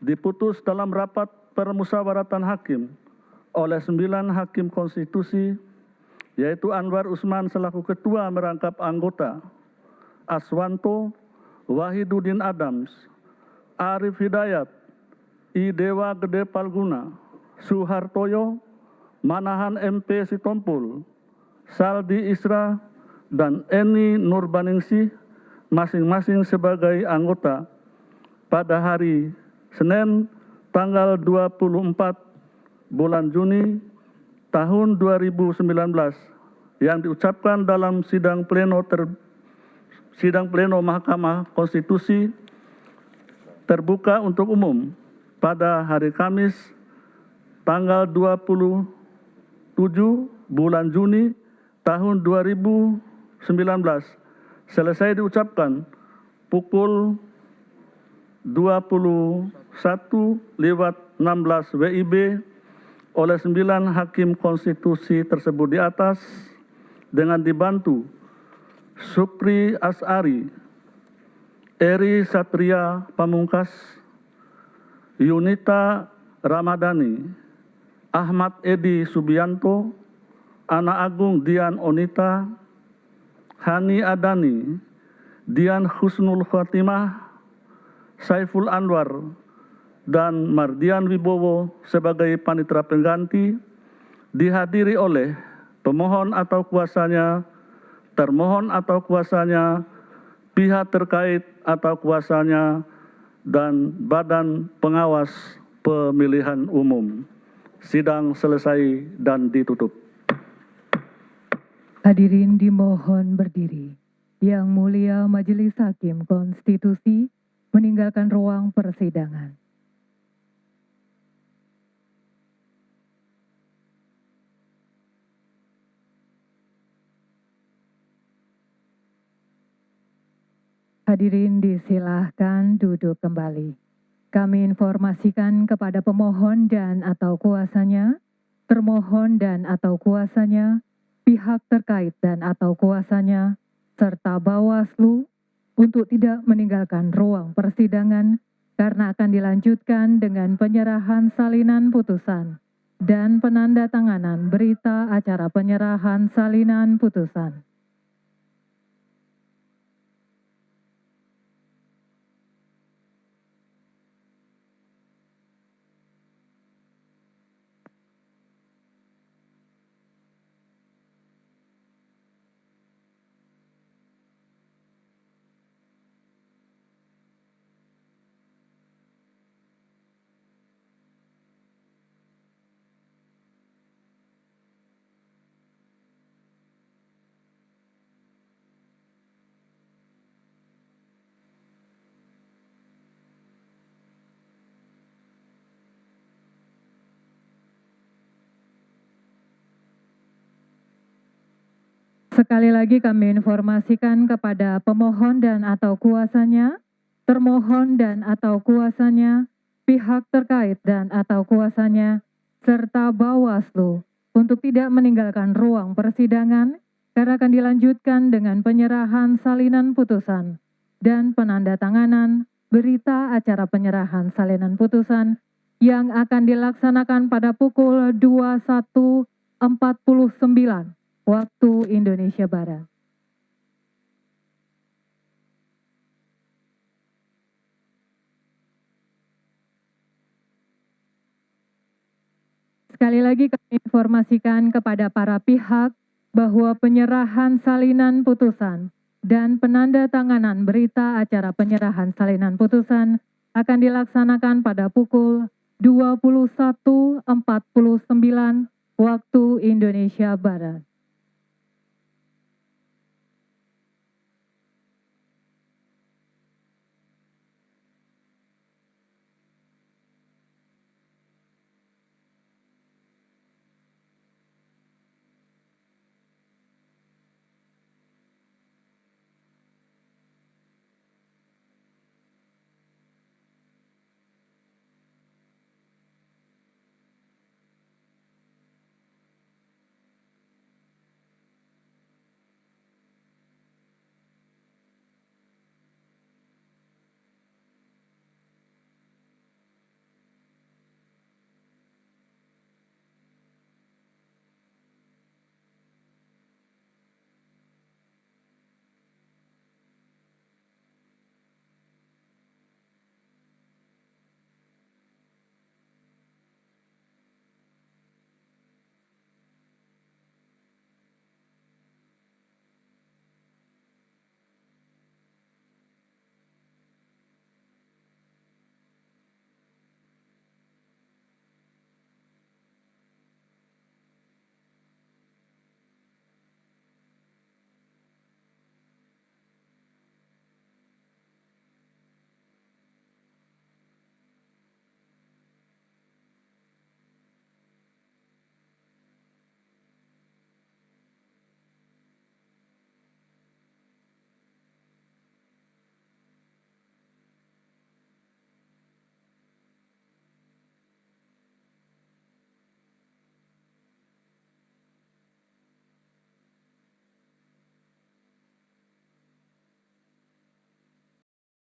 diputus dalam rapat permusyawaratan hakim oleh 9 hakim konstitusi, yaitu Anwar Usman selaku ketua merangkap anggota, Aswanto, Wahidudin Adams, Arif Hidayat, I Dewa Gede Palguna, Suhartoyo, Manahan MP Sitompul, Saldi Isra, dan Eni Nurbaningsih masing-masing sebagai anggota pada hari Senin tanggal 24 bulan Juni tahun 2019 yang diucapkan dalam sidang pleno Mahkamah Konstitusi terbuka untuk umum pada hari Kamis tanggal 27 bulan Juni tahun 2019 selesai diucapkan pukul 21.16 WIB oleh 9 hakim konstitusi tersebut di atas dengan dibantu Supri Asari, Eri Satria Pamungkas, Yunita Ramadhani, Ahmad Edi Subianto, Ana Agung Dian Onita, Hani Adani, Dian Husnul Khotimah, Saiful Anwar, dan Mardian Wibowo sebagai panitera pengganti, dihadiri oleh pemohon atau kuasanya, termohon atau kuasanya, pihak terkait atau kuasanya, dan Badan Pengawas Pemilihan Umum. Sidang selesai dan ditutup. Hadirin dimohon berdiri. Yang Mulia Majelis Hakim Konstitusi meninggalkan ruang persidangan. Hadirin disilahkan duduk kembali. Kami informasikan kepada pemohon dan atau kuasanya, termohon dan atau kuasanya, pihak terkait dan atau kuasanya, serta Bawaslu untuk tidak meninggalkan ruang persidangan karena akan dilanjutkan dengan penyerahan salinan putusan dan penandatanganan berita acara penyerahan salinan putusan. Sekali lagi kami informasikan kepada pemohon dan atau kuasanya, termohon dan atau kuasanya, pihak terkait dan atau kuasanya, serta Bawaslu untuk tidak meninggalkan ruang persidangan karena akan dilanjutkan dengan penyerahan salinan putusan dan penandatanganan berita acara penyerahan salinan putusan yang akan dilaksanakan pada pukul 21.49 waktu Indonesia Barat. Sekali lagi kami informasikan kepada para pihak bahwa penyerahan salinan putusan dan penandatanganan berita acara penyerahan salinan putusan akan dilaksanakan pada pukul 21.49 waktu Indonesia Barat.